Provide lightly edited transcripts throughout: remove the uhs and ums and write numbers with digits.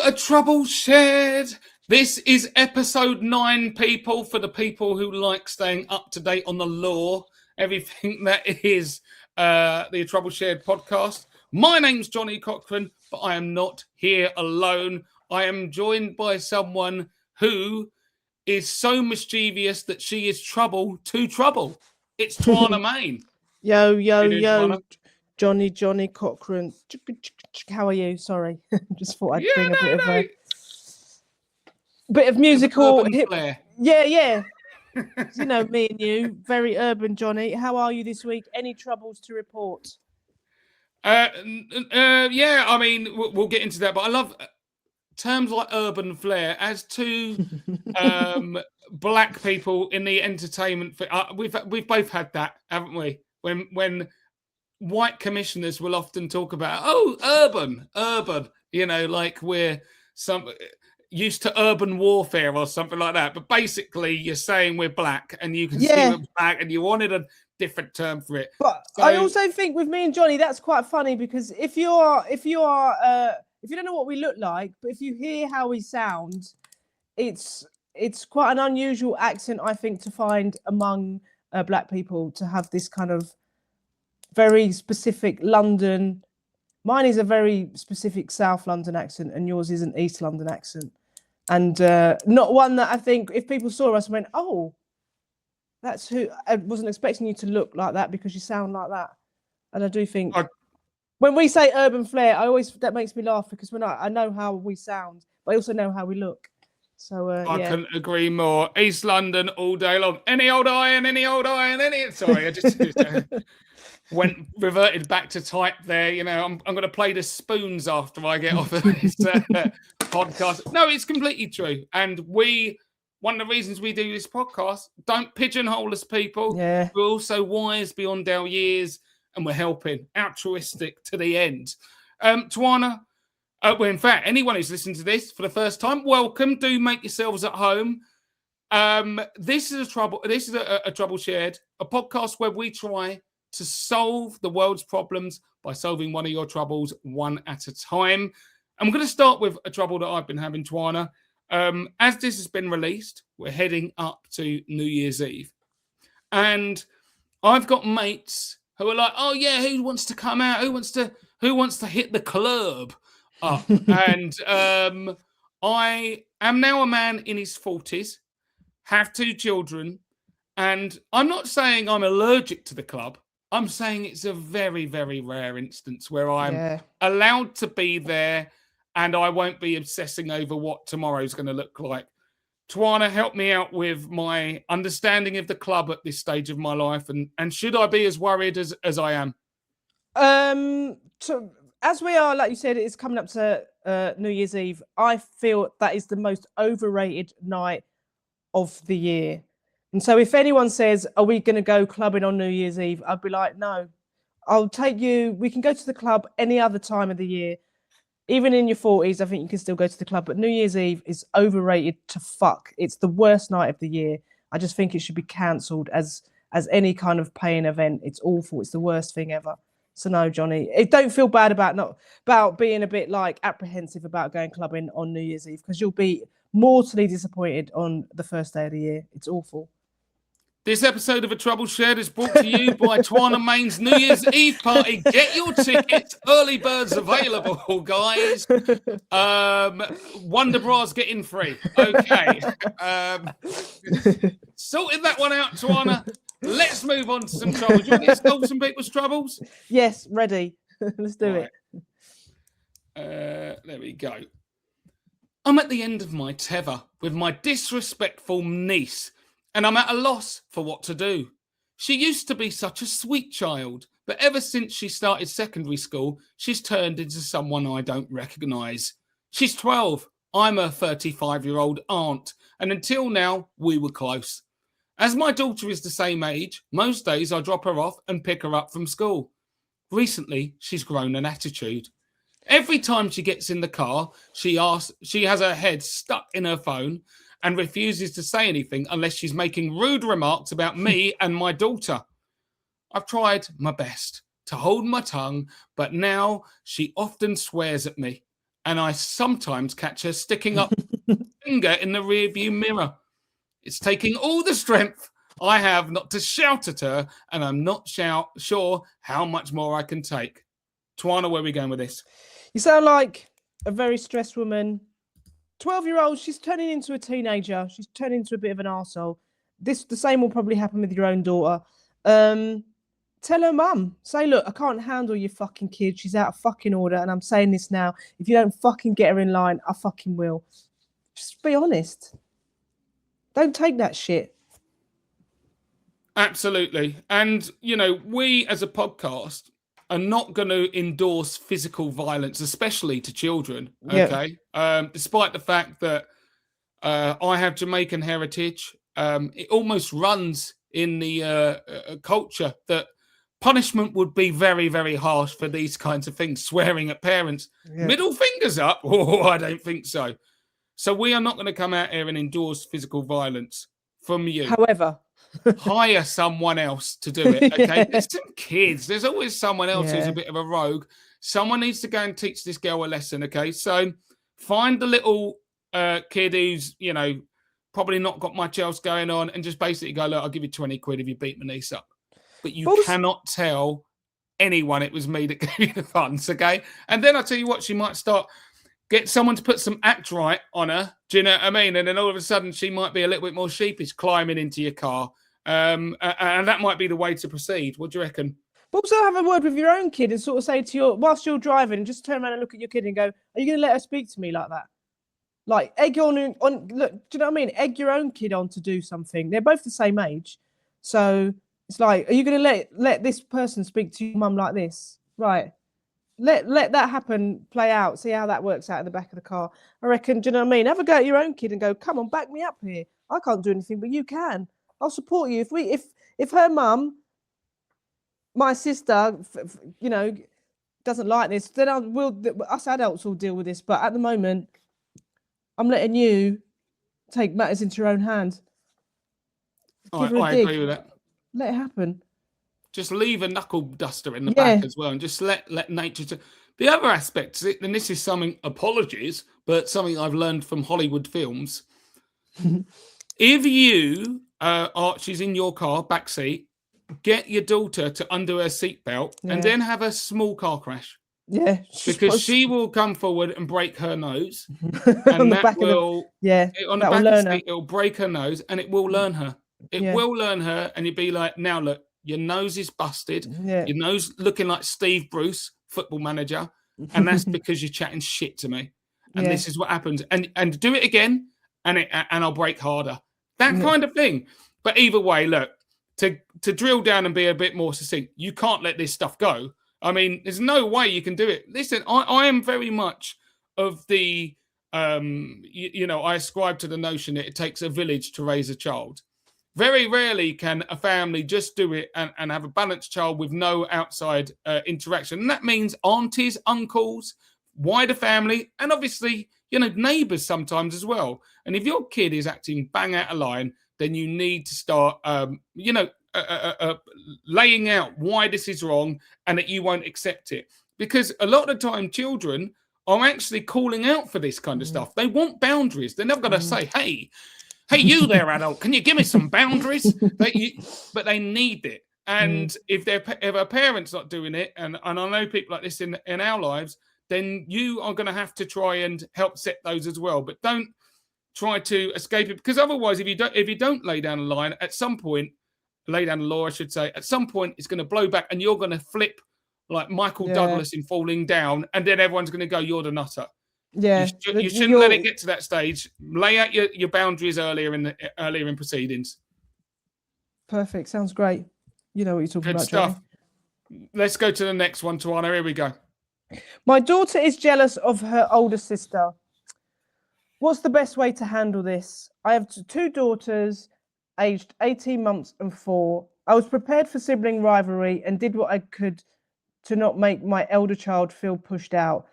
A trouble shared. This is episode 9, people, for the people who like staying up to date on the law, everything that is the Trouble Shared podcast. My name's Johnny Cochrane, but I am not here alone. I am joined by someone who is so mischievous that she is trouble to trouble. It's Twayna Mayne. Yo, Twayna? Johnny Cochrane. How are you? Sorry, just thought I'd bring a bit of musical flair. Yeah. You know me and you, very urban, Johnny. How are you this week? Any troubles to report? Yeah, I mean, we'll get into that, but I love terms like urban flair. As two black people in the entertainment, we've both had that, haven't we? When white commissioners will often talk about, urban, you know, like we're used to urban warfare or something like that. But basically, you're saying we're black, and you can see we're black, and you wanted a different term for it. But so, I also think with me and Johnny, that's quite funny, because if you don't know what we look like, but if you hear how we sound, it's quite an unusual accent, I think, to find among black people, to have this kind of very specific London. Mine is a very specific South London accent, and yours is an East London accent, and not one that I think if people saw us and went, "Oh, that's who." I wasn't expecting you to look like that because you sound like that, and I do think when we say urban flair, that makes me laugh, because I know how we sound, but I also know how we look. So I couldn't agree more. East London all day long. Any old iron. Sorry, I just. Reverted back to type there. You know, I'm going to play the spoons after I get off of this podcast. No, it's completely true. And one of the reasons we do this podcast, don't pigeonhole us, people. Yeah. We're also wise beyond our years, and we're helping, altruistic to the end. Twayna, well, in fact, anyone who's listening to this for the first time, welcome. Do make yourselves at home. This is a Trouble Shared, a podcast where we try to solve the world's problems by solving one of your troubles one at a time. And we're going to start with a trouble that I've been having, Twayna. As this has been released, we're heading up to New Year's Eve. And I've got mates who are like, oh yeah, who wants to come out? Who wants to hit the club up? And I am now a man in his 40s, have 2 children, and I'm not saying I'm allergic to the club. I'm saying it's a very, very rare instance where I'm allowed to be there, and I won't be obsessing over what tomorrow's going to look like. Twayna, help me out with my understanding of the club at this stage of my life, and should I be as worried as I am? As we are, like you said, it's coming up to New Year's Eve. I feel that is the most overrated night of the year. And so if anyone says, are we going to go clubbing on New Year's Eve? I'd be like, no, I'll take you. We can go to the club any other time of the year. Even in your 40s, I think you can still go to the club. But New Year's Eve is overrated to fuck. It's the worst night of the year. I just think it should be cancelled as any kind of paying event. It's awful. It's the worst thing ever. So no, Johnny, don't feel bad about being a bit like apprehensive about going clubbing on New Year's Eve, because you'll be mortally disappointed on the first day of the year. It's awful. This episode of A Trouble Shared is brought to you by Twayna Mayne's New Year's Eve party. Get your tickets. Early birds available, guys. Wonder Bras getting free. Okay. Sorted that one out, Twayna. Let's move on to some troubles. You want to solve some people's troubles? Yes, ready. Let's do it. There we go. I'm at the end of my tether with my disrespectful niece, and I'm at a loss for what to do. She used to be such a sweet child, but ever since she started secondary school, she's turned into someone I don't recognise. She's 12. I'm her 35-year-old aunt, and until now, we were close. As my daughter is the same age, most days I drop her off and pick her up from school. Recently, she's grown an attitude. Every time she gets in the car, she has her head stuck in her phone and refuses to say anything unless she's making rude remarks about me and my daughter. I've tried my best to hold my tongue, but now she often swears at me and I sometimes catch her sticking up her finger in the rearview mirror. It's taking all the strength I have not to shout at her, and I'm not sure how much more I can take. Twayna, where are we going with this? You sound like a very stressed woman. 12-year-old, she's turning into a teenager. She's turning into a bit of an arsehole. The same will probably happen with your own daughter. Tell her mum. Say, look, I can't handle your fucking kid. She's out of fucking order. And I'm saying this now. If you don't fucking get her in line, I fucking will. Just be honest. Don't take that shit. Absolutely. And, you know, we as a podcast are not going to endorse physical violence, especially to children. Okay. Despite the fact that I have Jamaican heritage, it almost runs in the culture that punishment would be very, very harsh for these kinds of things. Swearing at parents, middle fingers up. Oh, I don't think so. So we are not going to come out here and endorse physical violence from you. However, hire someone else to do it. Okay. There's some kids. There's always someone else who's a bit of a rogue. Someone needs to go and teach this girl a lesson. Okay. So find the little kid who's, you know, probably not got much else going on, and just basically go, look, I'll give you 20 quid if you beat my niece up. But you cannot tell anyone it was me that gave you the funds. Okay. And then I'll tell you what, she might get someone to put some act right on her. Do you know what I mean? And then all of a sudden she might be a little bit more sheepish climbing into your car. And that might be the way to proceed. What do you reckon? But also have a word with your own kid and sort of say to your, whilst you're driving, just turn around and look at your kid and go, are you going to let her speak to me like that? Like egg on, look, do you know what I mean? Egg your own kid on to do something. They're both the same age. So it's like, are you going to let this person speak to your mum like this? Right. Let that happen, play out, see how that works out in the back of the car. I reckon, do you know what I mean? Have a go at your own kid and go, come on, back me up here. I can't do anything, but you can. I'll support you. If her mum, my sister, you know, doesn't like this, then us adults will deal with this. But at the moment, I'm letting you take matters into your own hands. I agree with that. Let it happen. Just leave a knuckle duster in the back as well, and just let nature. The other aspect, and this is something, apologies, but something I've learned from Hollywood films. If you she's in your car, back seat, get your daughter to undo her seatbelt and then have a small car crash. Yeah. Because she will come forward and break her nose. And that will, on the back of the seat, it'll break her nose and it will learn her. It will learn her, and you'll be like, now look, your nose is busted. Your nose looking like Steve Bruce, football manager. And that's because you're chatting shit to me. And this is what happens. And do it again, and I'll break harder. That kind of thing. But either way, look, to drill down and be a bit more succinct, you can't let this stuff go. I mean, there's no way you can do it. Listen, I am very much of the, I ascribe to the notion that it takes a village to raise a child. Very rarely can a family just do it and have a balanced child with no outside interaction. And that means aunties, uncles, wider family, and obviously, neighbours sometimes as well. And if your kid is acting bang out of line, then you need to start, laying out why this is wrong and that you won't accept it. Because a lot of the time, children are actually calling out for this kind of stuff. They want boundaries. They're never going to say, hey, you there, adult, can you give me some boundaries? But they need it. And if a parent's not doing it, and I know people like this in our lives, then you are going to have to try and help set those as well. But don't try to escape it, because otherwise, if you don't lay down a line, at some point, lay down the law, I should say, at some point it's going to blow back, and you're going to flip like Michael Douglas in Falling Down, and then everyone's going to go, you're the nutter. Yeah, you shouldn't let it get to that stage. Lay out your boundaries earlier in proceedings. Perfect. Sounds great. You know what you're talking about. Good stuff. Johnny. Let's go to the next one, Twayna. Here we go. My daughter is jealous of her older sister. What's the best way to handle this? I have two daughters, aged 18 months and 4. I was prepared for sibling rivalry and did what I could to not make my elder child feel pushed out.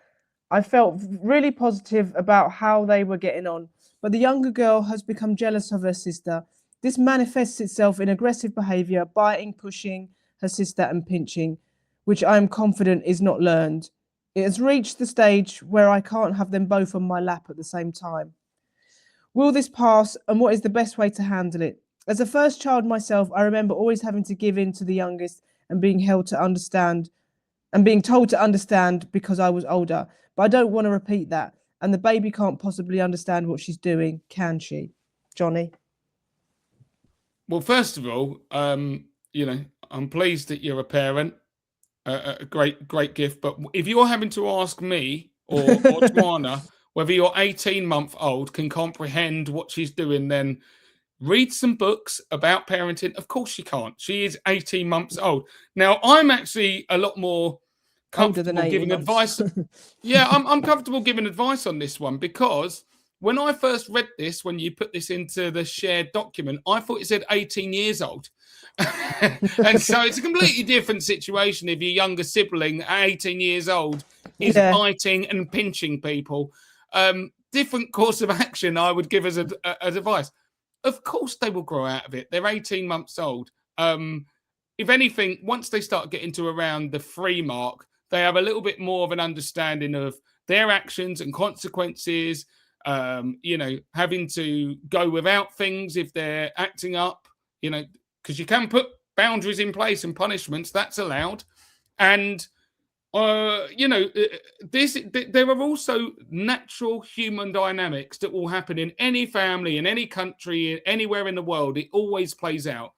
I felt really positive about how they were getting on, but the younger girl has become jealous of her sister. This manifests itself in aggressive behavior, biting, pushing her sister and pinching, which I am confident is not learned. It has reached the stage where I can't have them both on my lap at the same time. Will this pass, and what is the best way to handle it? As a first child myself, I remember always having to give in to the youngest and being held to understand and being told to understand because I was older. But I don't want to repeat that. And the baby can't possibly understand what she's doing, can she? Johnny? Well, first of all, you know, I'm pleased that you're a parent. A great gift. But if you're having to ask me or Twayna whether your 18-month-old can comprehend what she's doing, then read some books about parenting. Of course she can't. She is 18 months old. Now, I'm actually a lot more comfortable giving advice. Yeah, I'm comfortable giving advice on this one, because when I first read this, when you put this into the shared document, I thought it said 18 years old. And so it's a completely different situation if your younger sibling at 18 years old is biting and pinching people. Different course of action I would give as advice. Of course they will grow out of it. They're 18 months old. If anything, once they start getting to around the 3 mark, they have a little bit more of an understanding of their actions and consequences, you know, having to go without things if they're acting up, you know, because you can put boundaries in place and punishments, that's allowed. And, you know, there are also natural human dynamics that will happen in any family, in any country, anywhere in the world. It always plays out.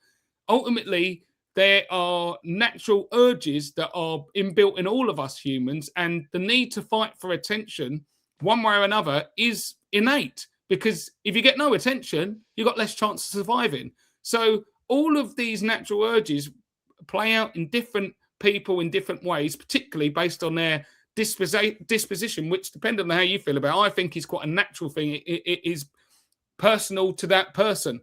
Ultimately, there are natural urges that are inbuilt in all of us humans, and the need to fight for attention, one way or another, is innate. Because if you get no attention, you've got less chance of surviving. So all of these natural urges play out in different people in different ways, particularly based on their disposition, which, depending on how you feel about it, I think is quite a natural thing. It is personal to that person.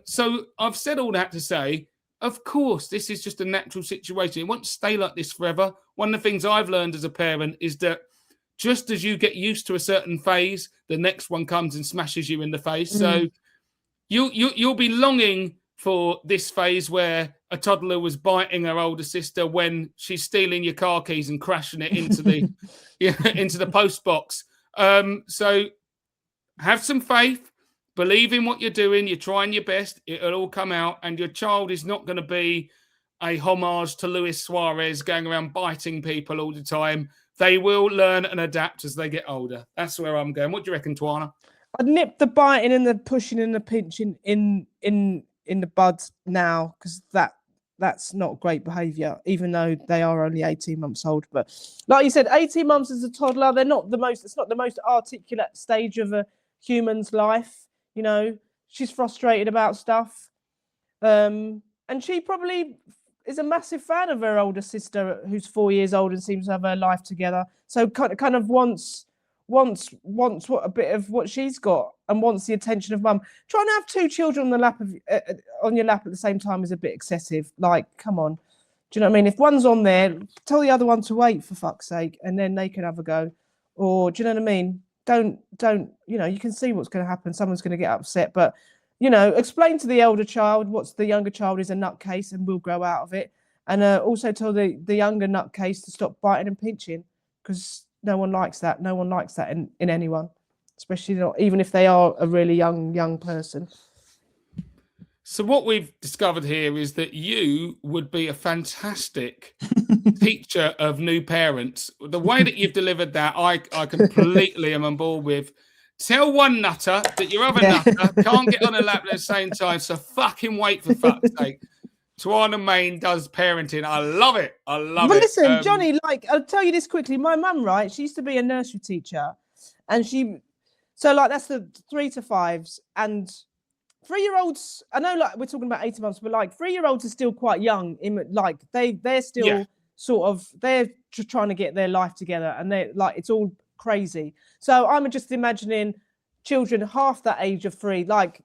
So I've said all that to say, of course, this is just a natural situation. It won't stay like this forever. One of the things I've learned as a parent is that just as you get used to a certain phase, the next one comes and smashes you in the face. So you'll be longing for this phase where a toddler was biting her older sister when she's stealing your car keys and crashing it into the into the post box. So have some faith, believe in what you're doing, you're trying your best, it'll all come out, and your child is not going to be a homage to Luis Suarez going around biting people all the time. They will learn and adapt as they get older. That's where I'm going. What do you reckon, Twayna? I'd nip the biting and the pushing and the pinching in the bud now, because that's not great behaviour, even though they are only 18 months old. But like you said, 18 months as a toddler, it's not the most articulate stage of a human's life. You know, she's frustrated about stuff. And she probably is a massive fan of her older sister, who's 4 years old and seems to have her life together. So kind of wants what a bit of what she's got, and wants the attention of mum. Trying to have 2 children on the lap of on your lap at the same time is a bit excessive. Like, come on, do you know what I mean? If one's on there, tell the other one to wait, for fuck's sake, and then they can have a go. Or do you know what I mean? Don't you know? You can see what's going to happen. Someone's going to get upset, but you know, explain to the elder child what's the younger child is a nutcase and will grow out of it, and also tell the younger nutcase to stop biting and pinching, because no one likes that. No one likes that in anyone, especially not even if they are a really young person. So what we've discovered here is that you would be a fantastic teacher of new parents. The way that you've delivered that, I completely am on board with. Tell one nutter that your other nutter can't get on a lap at the same time, so fucking wait, for fuck's sake. Twayna Mayne does parenting. I love it. I love it. But listen, Johnny, like, I'll tell you this quickly. My mum, right, she used to be a nursery teacher, and so like that's the 3 to 5s, and 3-year-olds. I know, like, we're talking about 18 months, but like 3-year-olds are still quite young. Like they're still sort of, they're just trying to get their life together, and they're like, it's all crazy. So I'm just imagining children half that age of 3, like,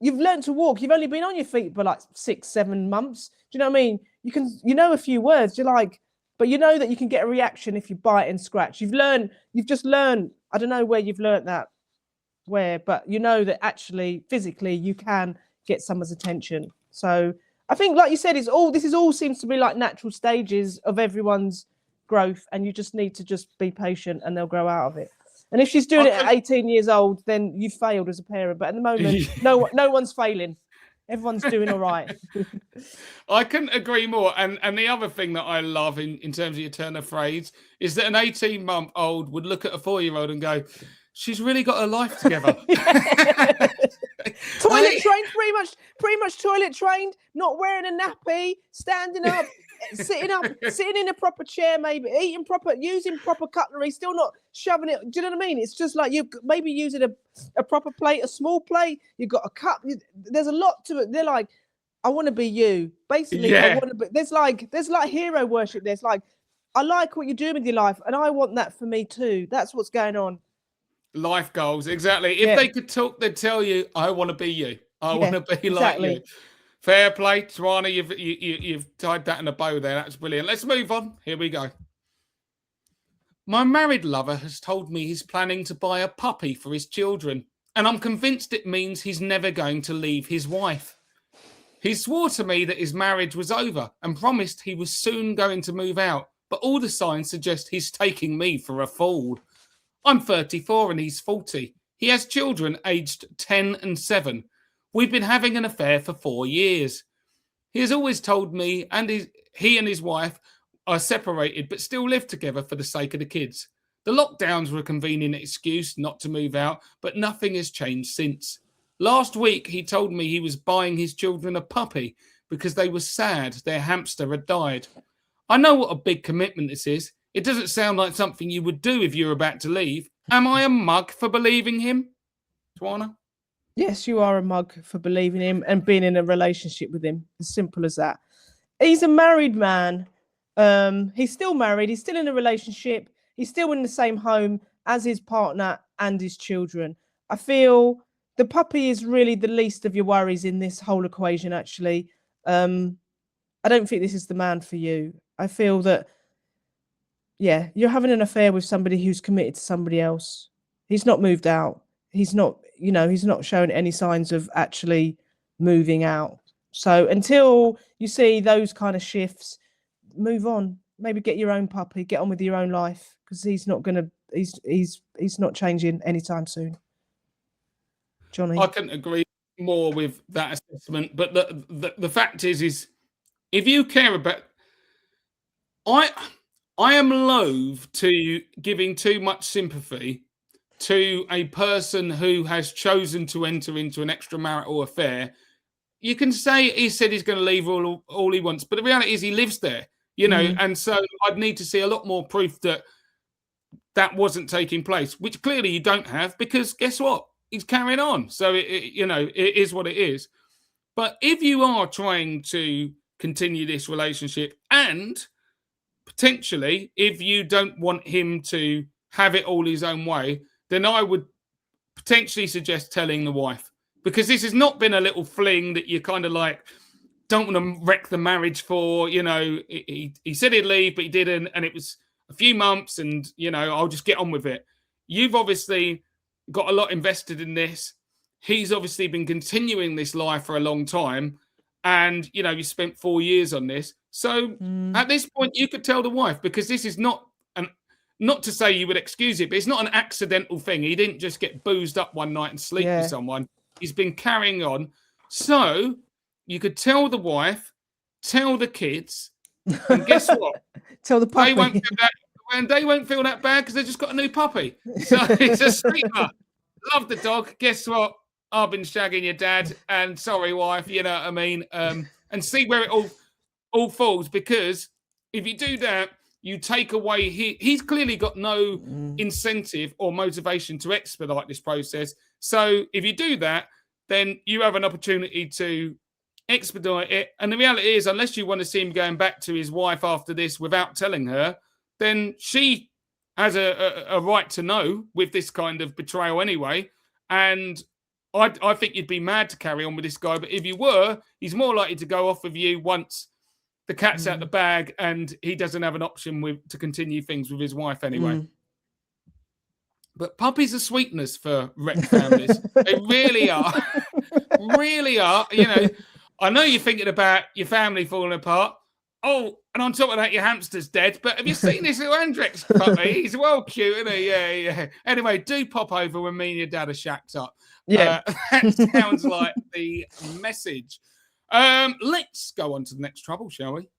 you've learned to walk. You've only been on your feet for like 6-7 months. Do you know what I mean? You know a few words. You're like, but you know that you can get a reaction if you bite and scratch. You've just learned. I don't know where you've learned that, but you know that actually physically you can get someone's attention. So I think, like you said, this all seems to be like natural stages of everyone's growth, and you just need to just be patient, and they'll grow out of it. And if she's doing it at 18 years old, then you failed as a parent. But at the moment, no one's failing. Everyone's doing all right. I couldn't agree more. And the other thing that I love in terms of your turn of phrase is that an 18-month-old would look at a 4-year-old and go, she's really got her life together. Toilet trained, pretty much toilet trained, not wearing a nappy, standing up, sitting in a proper chair, maybe eating proper, using proper cutlery, still not shoving it. Do you know what I mean? It's just like you maybe using a proper plate, a small plate. You've got a cup. There's a lot to it. They're like, I want to be you. Basically, I want to be. There's like hero worship. There's like, I like what you're doing with your life, and I want that for me too. That's what's going on. Life goals, exactly. If they could talk, they'd tell you, I want to be you. I want to be like you. Fair play, Twayna. You've tied that in a bow there. That's brilliant. Let's move on. Here we go. My married lover has told me he's planning to buy a puppy for his children, and I'm convinced it means he's never going to leave his wife. He swore to me that his marriage was over and promised he was soon going to move out, but all the signs suggest he's taking me for a fool. I'm 34 and he's 40. He has children aged 10 and 7. We've been having an affair for 4 years. He has always told me he and his wife are separated but still live together for the sake of the kids. The lockdowns were a convenient excuse not to move out, but nothing has changed since. Last week, he told me he was buying his children a puppy because they were sad their hamster had died. I know what a big commitment this is. It doesn't sound like something you would do if you were about to leave. Am I a mug for believing him? Twayna? Yes, you are a mug for believing him and being in a relationship with him. As simple as that. He's a married man. He's still married. He's still in a relationship. He's still in the same home as his partner and his children. I feel the puppy is really the least of your worries in this whole equation, actually. I don't think this is the man for you. I feel that, you're having an affair with somebody who's committed to somebody else. He's not moved out. He's not showing any signs of actually moving out. So until you see those kind of shifts, move on. Maybe get your own puppy, get on with your own life, because he's not changing anytime soon. Johnny? I couldn't agree more with that assessment. But the fact is if you care about... I am loath to giving too much sympathy to a person who has chosen to enter into an extramarital affair. You can say he said he's going to leave all he wants, but the reality is he lives there, and so I'd need to see a lot more proof that wasn't taking place, which clearly you don't have, because guess what? He's carrying on. So, it is what it is. But if you are trying to continue this relationship, and potentially if you don't want him to have it all his own way, then I would potentially suggest telling the wife, because this has not been a little fling that you kind of like don't want to wreck the marriage for. He said he'd leave, but he didn't, and it was a few months, and I'll just get on with it. You've obviously got a lot invested in this. He's obviously been continuing this life for a long time, and you spent 4 years on this. So at this point, you could tell the wife, because this is not to say you would excuse it, but it's not an accidental thing. He didn't just get boozed up one night and sleep with someone. He's been carrying on. So you could tell the wife, tell the kids, and guess what? Tell the puppy. They won't feel that bad because they just got a new puppy. So it's a sweetener. Love the dog. Guess what? I've been shagging your dad, and sorry, wife. You know what I mean? And see where it all falls, because if you do that, you take away he's clearly got no incentive or motivation to expedite this process. So if you do that, then you have an opportunity to expedite it. And the reality is, unless you want to see him going back to his wife after this without telling her, then she has a right to know with this kind of betrayal anyway. And I think you'd be mad to carry on with this guy. But if you were, he's more likely to go off with you once the cat's out the bag and he doesn't have an option to continue things with his wife anyway. But puppies are sweeteners for wrecked families. They really are. Really are. I know you're thinking about your family falling apart. Oh, and on top of that, your hamster's dead. But have you seen this little Andrex puppy? He's well cute, isn't he? Yeah. Anyway, do pop over when me and your dad are shacked up. Yeah. That sounds like the message. Let's go on to the next trouble, shall we?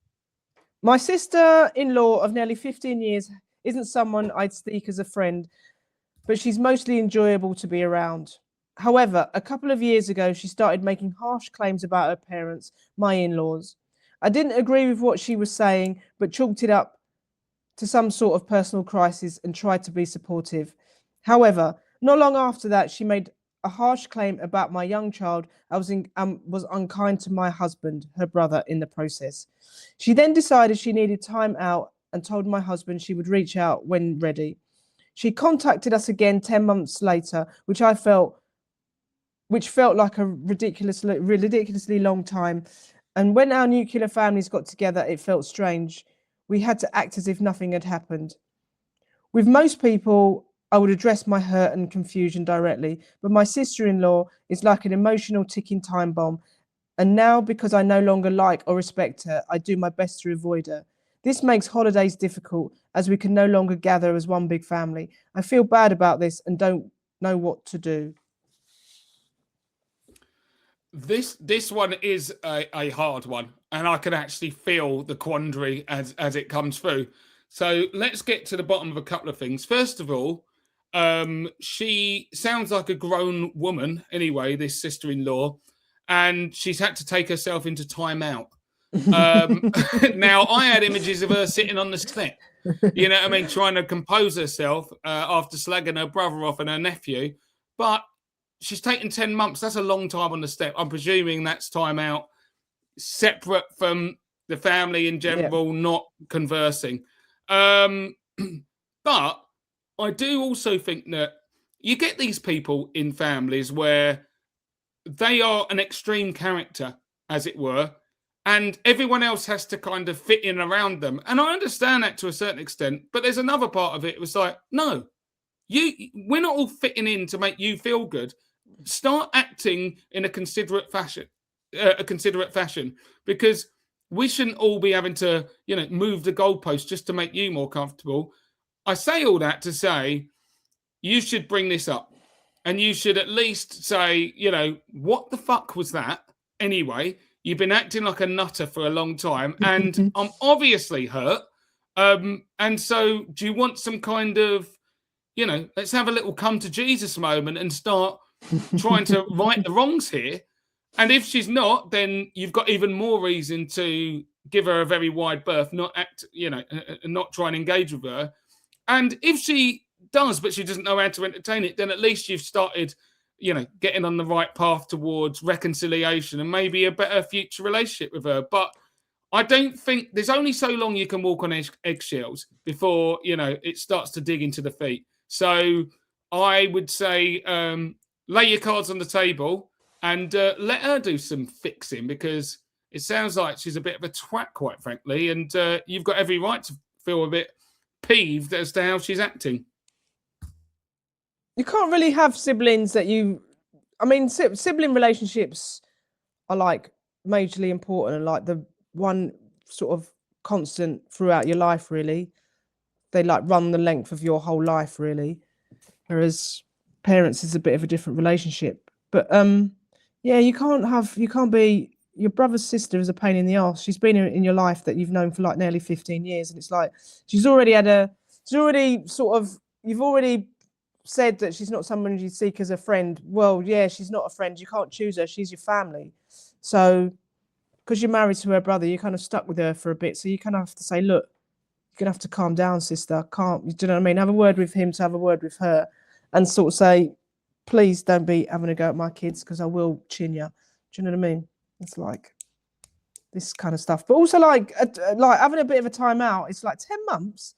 My sister-in-law of nearly 15 years isn't someone I'd seek as a friend, but she's mostly enjoyable to be around. However, a couple of years ago, she started making harsh claims about her parents, my in-laws. I didn't agree with what she was saying, but chalked it up to some sort of personal crisis and tried to be supportive. However, not long after that, she made a harsh claim about my young child. I was unkind to my husband, her brother, in the process. She then decided she needed time out and told my husband she would reach out when ready. She contacted us again 10 months later, which felt like a ridiculously long time. And when our nuclear families got together, it felt strange. We had to act as if nothing had happened. With most people, I would address my hurt and confusion directly, but my sister-in-law is like an emotional ticking time bomb. And now, because I no longer like or respect her, I do my best to avoid her. This makes holidays difficult as we can no longer gather as one big family. I feel bad about this and don't know what to do. This one is a hard one, and I can actually feel the quandary as it comes through. So let's get to the bottom of a couple of things. First of all, she sounds like a grown woman anyway, this sister-in-law, and she's had to take herself into timeout. Now, I had images of her sitting on the step, you know what I mean, trying to compose herself after slagging her brother off and her nephew, but she's taken 10 months. That's a long time on the step. I'm presuming that's time out, separate from the family in general, not conversing. But I do also think that you get these people in families where they are an extreme character, as it were, and everyone else has to kind of fit in around them. And I understand that to a certain extent, but there's another part of it. It was like, no, we're not all fitting in to make you feel good. Start acting in a considerate fashion, because we shouldn't all be having to, move the goalpost just to make you more comfortable. I say all that to say you should bring this up, and you should at least say, what the fuck was that anyway? You've been acting like a nutter for a long time, and I'm obviously hurt. And so do you want some kind of, let's have a little come to Jesus moment and start trying to right the wrongs here? And if she's not, then you've got even more reason to give her a very wide berth, not try and engage with her. And if she does, but she doesn't know how to entertain it, then at least you've started, getting on the right path towards reconciliation and maybe a better future relationship with her. But I don't think there's only so long you can walk on eggshells before, it starts to dig into the feet. So I would say lay your cards on the table and let her do some fixing, because it sounds like she's a bit of a twat, quite frankly, and you've got every right to feel a bit peeved as to how she's acting. You can't really have siblings that sibling relationships are like majorly important and like the one sort of constant throughout your life, really. They like run the length of your whole life, really. Whereas parents is a bit of a different relationship. But you can't be, your brother's sister is a pain in the arse. She's been in your life that you've known for like nearly 15 years. And it's like, you've already said that she's not someone you seek as a friend. Well, yeah, she's not a friend. You can't choose her. She's your family. So because you're married to her brother, you're kind of stuck with her for a bit. So you kind of have to say, look, you're going to have to calm down, sister. Do you know what I mean? Have a word with him to have a word with her, and sort of say, please don't be having a go at my kids, because I will chin you. Do you know what I mean? It's like this kind of stuff. But also like having a bit of a time out. It's like 10 months.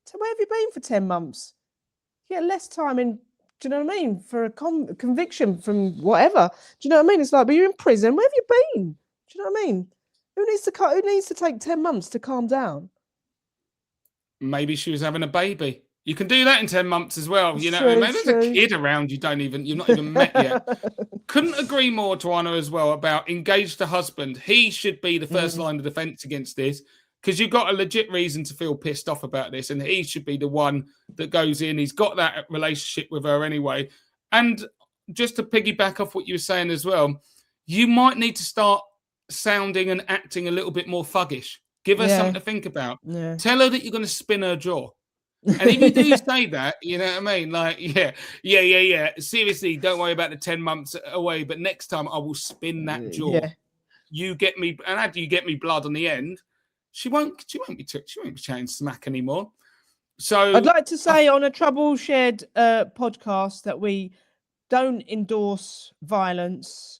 So where have you been for 10 months? You get less time in, do you know what I mean? For a conviction from whatever. Do you know what I mean? It's like, but you're in prison. Where have you been? Do you know what I mean? Who needs to take 10 months to calm down? Maybe she was having a baby. You can do that in 10 months as well. True, maybe there's a kid around you've not even met yet. Couldn't agree more, Twayna, as well, about engage the husband. He should be the first line of defense against this. because you've got a legit reason to feel pissed off about this, and he should be the one that goes in. He's got that relationship with her anyway. And just to piggyback off what you were saying as well, you might need to start sounding and acting a little bit more thuggish. Give her something to think about. Yeah. Tell her that you're going to spin her jaw. And if you do say that, you know what I mean? Like, yeah. Seriously, don't worry about the 10 months away, but next time I will spin that jaw. Yeah. You get me, and after you get me blood on the end, she won't be chatting smack anymore. So I'd like to say on a Trouble Shared podcast that we don't endorse violence,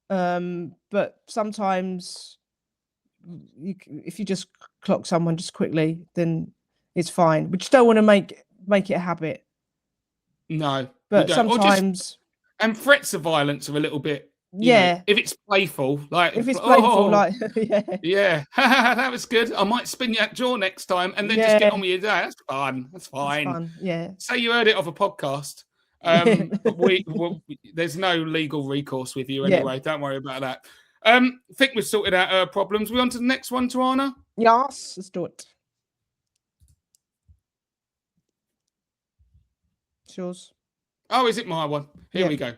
but sometimes if you just clock someone just quickly, then it's fine. We just don't want to make it a habit. No, but sometimes and threats of violence are a little bit. Yeah, if it's playful, like if it's playful, like yeah, that was good. I might spin your jaw next time, and then just get on with your day. That's fun. That's fine. That's fun. Yeah. Say you heard it off a podcast. But there's no legal recourse with you anyway. Yeah. Don't worry about that. I think we've sorted out our problems. We on to the next one, Twayna? Yes, let's do it. It's yours. Oh, is it my one? Here we go.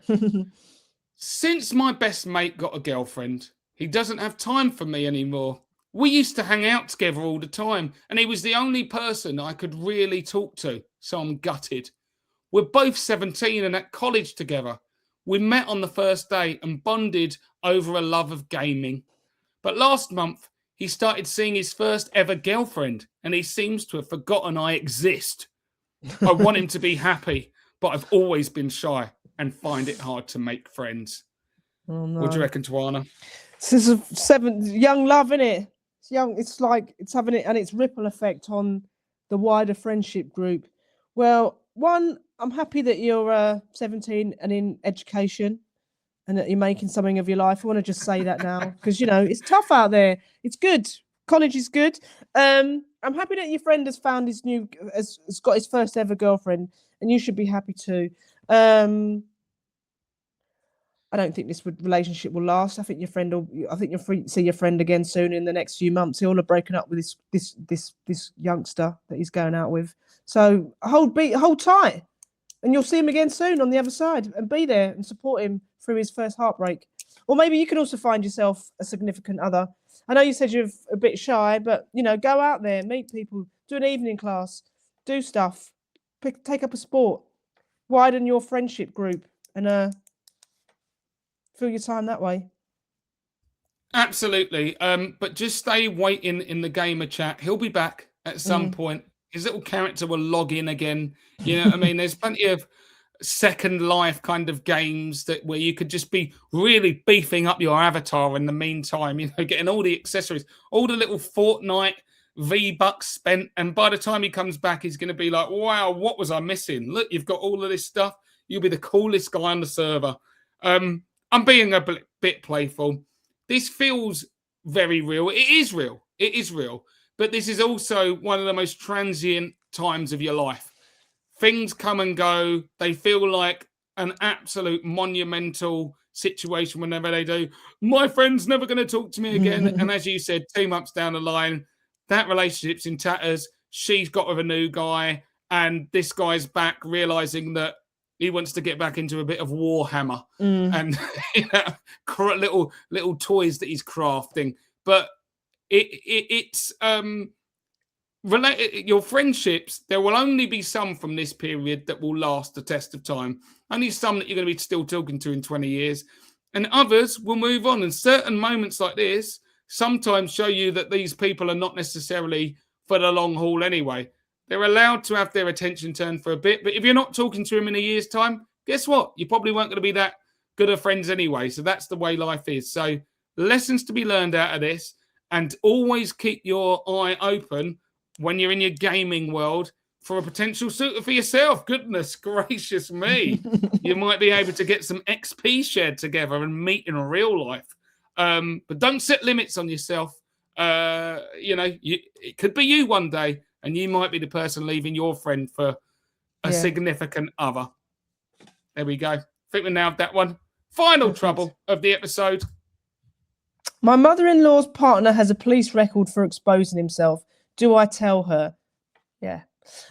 Since my best mate got a girlfriend, he doesn't have time for me anymore. We used to hang out together all the time, and he was the only person I could really talk to, so I'm gutted. We're both 17 and at college together. We met on the first day and bonded over a love of gaming. But last month, he started seeing his first ever girlfriend, and he seems to have forgotten I exist. I want him to be happy, but I've always been shy and find it hard to make friends. Oh, no. What do you reckon, Twayna? This is young love, isn't it? It's young. It's like it's having it and its ripple effect on the wider friendship group. Well, one, I'm happy that you're 17 and in education and that you're making something of your life. I want to just say that now because, it's tough out there. It's good. College is good. I'm happy that your friend has found has got his first ever girlfriend, and you should be happy too. I don't think this relationship will last. I think you'll see your friend again soon in the next few months. He'll have broken up with this youngster that he's going out with. So hold tight, and you'll see him again soon on the other side, and be there and support him through his first heartbreak. Or maybe you can also find yourself a significant other. I know you said you're a bit shy, but go out there, meet people, do an evening class, do stuff, take up a sport, widen your friendship group, and fill your time that way. Absolutely. But just stay waiting in the gamer chat. He'll be back at some point. His little character will log in again. You know what I mean? There's plenty of Second Life kind of games where you could just be really beefing up your avatar in the meantime, getting all the accessories, all the little Fortnite V-Bucks spent. And by the time he comes back, he's going to be like, wow, what was I missing? Look, you've got all of this stuff. You'll be the coolest guy on the server. I'm being a bit playful. This feels very real. It is real. It is real. But this is also one of the most transient times of your life. Things come and go. They feel like an absolute monumental situation whenever they do. My friend's never going to talk to me again. And as you said, 2 months down the line, that relationship's in tatters. She's got with a new guy, and this guy's back realizing that he wants to get back into a bit of Warhammer and little toys that he's crafting. But it's your friendships. There will only be some from this period that will last the test of time. Only some that you're going to be still talking to in 20 years, and others will move on. And certain moments like this sometimes show you that these people are not necessarily for the long haul anyway. They're allowed to have their attention turned for a bit. But if you're not talking to him in a year's time, guess what? You probably weren't going to be that good of friends anyway. So that's the way life is. So lessons to be learned out of this. And always keep your eye open when you're in your gaming world for a potential suitor for yourself. Goodness gracious me. You might be able to get some XP shared together and meet in real life. But don't set limits on yourself. It could be you one day. And you might be the person leaving your friend for a significant other. There we go. I think we nailed that one. Final trouble of the episode. My mother-in-law's partner has a police record for exposing himself. Do I tell her? Yeah.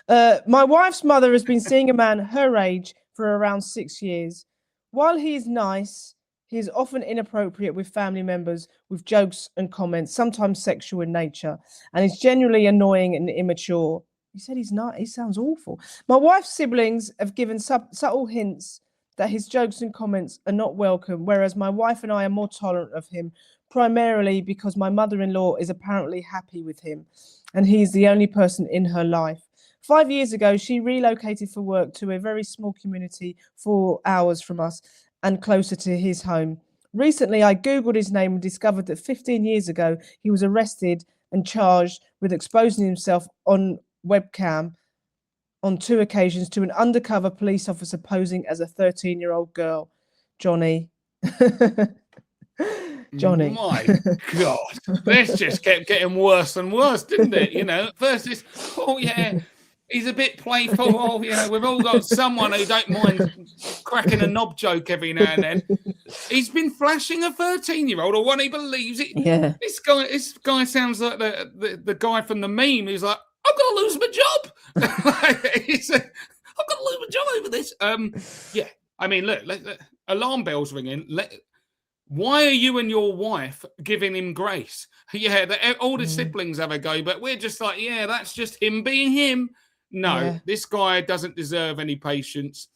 My wife's mother has been seeing a man her age for around 6 years. While he is nice, he is often inappropriate with family members with jokes and comments, sometimes sexual in nature, and is generally annoying and immature. He said he's not. He sounds awful. My wife's siblings have given subtle hints that his jokes and comments are not welcome, whereas my wife and I are more tolerant of him, primarily because my mother-in-law is apparently happy with him, and he's the only person in her life. 5 years ago, she relocated for work to a very small community 4 hours from us and closer to his home. Recently, I Googled his name and discovered that 15 years ago, he was arrested and charged with exposing himself on webcam on 2 occasions to an undercover police officer posing as a 13-year-old girl. Johnny. Johnny. My God. This just kept getting worse and worse, didn't it? You know, at first it's, oh, yeah, he's a bit playful. Oh, you know, we've all got someone who don't mind cracking a knob joke every now and then. He's been flashing a 13-year-old, or one he believes it. Yeah. This guy sounds like the guy from the meme who's like, I'm going to lose my job. He said, I'm going to lose my job over this. Yeah. I mean, look, alarm bells ringing. Why are you and your wife giving him grace? Yeah, all the siblings have a go, but we're just like, yeah, that's just him being him. No, This guy doesn't deserve any patience.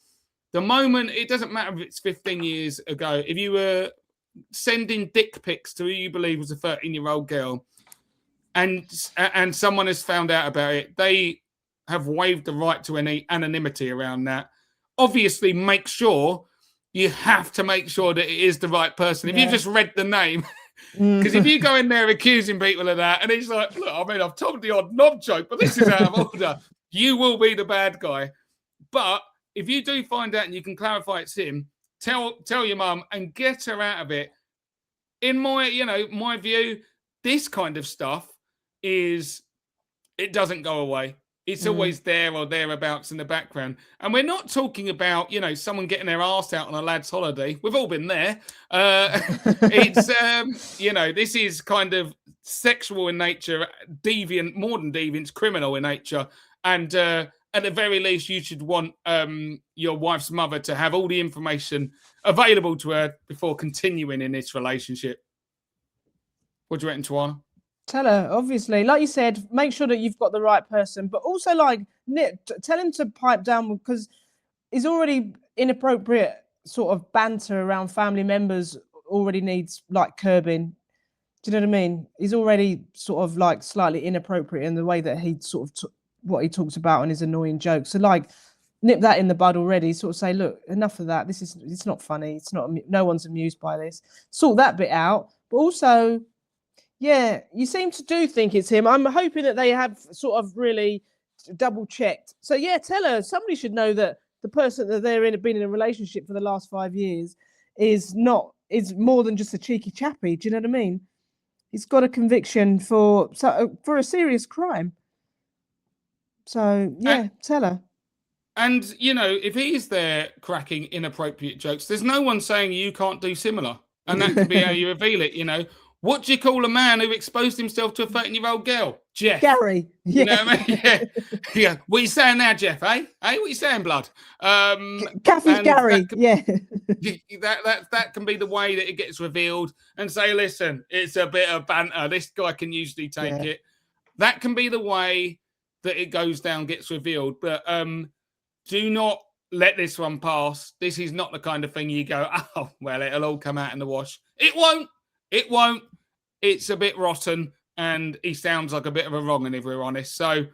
The moment, it doesn't matter if it's 15 years ago, if you were sending dick pics to who you believe was a 13-year-old girl, and someone has found out about it, they have waived the right to any anonymity around that. Obviously, you have to make sure that it is the right person. If you've just read the name, because if you go in there accusing people of that, and he's like, look, I mean, I've told the odd knob joke, but this is out of order, you will be the bad guy. But if you do find out and you can clarify it's him, tell your mum and get her out of it. In my view, this kind of stuff it doesn't go away. It's always there or thereabouts in the background. And we're not talking about, someone getting their arse out on a lad's holiday. We've all been there. This is kind of sexual in nature, deviant, more than deviant, criminal in nature. And at the very least, you should want your wife's mother to have all the information available to her before continuing in this relationship. What do you reckon, Twayna? Tell her, obviously, like you said, make sure that you've got the right person, but also tell him to pipe down, because he's already inappropriate sort of banter around family members already needs like curbing. Do you know what I mean? He's already sort of like slightly inappropriate in the way that he sort of what he talks about on his annoying jokes. So like nip that in the bud already, sort of say, look, enough of that. It's not funny. It's not, no one's amused by this. Sort that bit out, but also, yeah, you seem to think it's him. I'm hoping that they have sort of really double checked. So yeah, tell her, somebody should know that the person that been in a relationship for the last 5 years is more than just a cheeky chappy. Do you know what I mean? He's got a conviction for a serious crime. So yeah, tell her. And if he's there cracking inappropriate jokes, there's no one saying you can't do similar, and that could be how you reveal it. What do you call a man who exposed himself to a 13-year-old girl? Jeff. Gary. Yeah. You know what I mean? Yeah. What are you saying now, Jeff, eh? Hey, what are you saying, blood? Kathy's Gary. That can be the way that it gets revealed, and say, listen, it's a bit of banter. This guy can usually take it. That can be the way that it goes down, gets revealed. But do not let this one pass. This is not the kind of thing you go, oh, well, it'll all come out in the wash. It won't. It won't. It's a bit rotten, and he sounds like a bit of a wrong one, if we're honest. So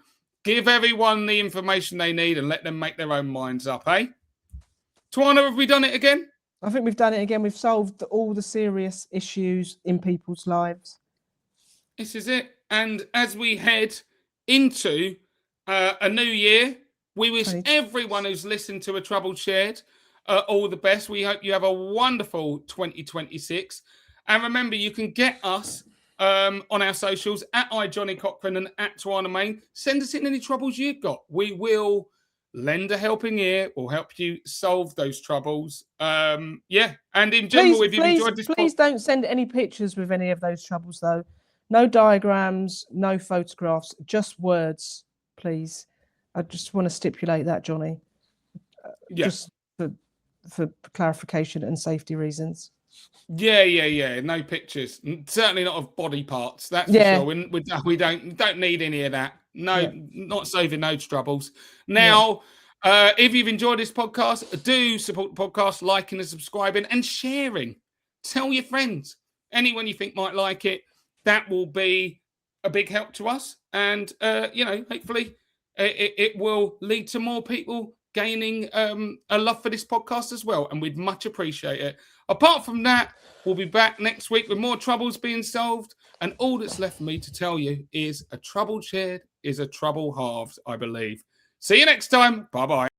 give everyone the information they need and let them make their own minds up, eh? Twayna, have we done it again? I think we've done it again. We've solved all the serious issues in people's lives. This is it. And as we head into a new year, we wish everyone who's listened to A Trouble Shared all the best. We hope you have a wonderful 2026. And remember, you can get us on our socials at iJohnnyCochrane and at Twayna Mayne. Send us in any troubles you've got. We will lend a helping ear. We'll help you solve those troubles. And in general, if you've enjoyed this, please don't send any pictures with any of those troubles, though. No diagrams, no photographs, just words, please. I just want to stipulate that, Johnny. Just for clarification and safety reasons. Yeah. No pictures. Certainly not of body parts. That's for sure. We don't need any of that. No, not saving those troubles. Now, if you've enjoyed this podcast, do support the podcast, liking and subscribing and sharing. Tell your friends, anyone you think might like it. That will be a big help to us. And, hopefully it will lead to more people gaining a love for this podcast as well. And we'd much appreciate it. Apart from that, we'll be back next week with more troubles being solved. And all that's left for me to tell you is a trouble shared is a trouble halved, I believe. See you next time. Bye-bye.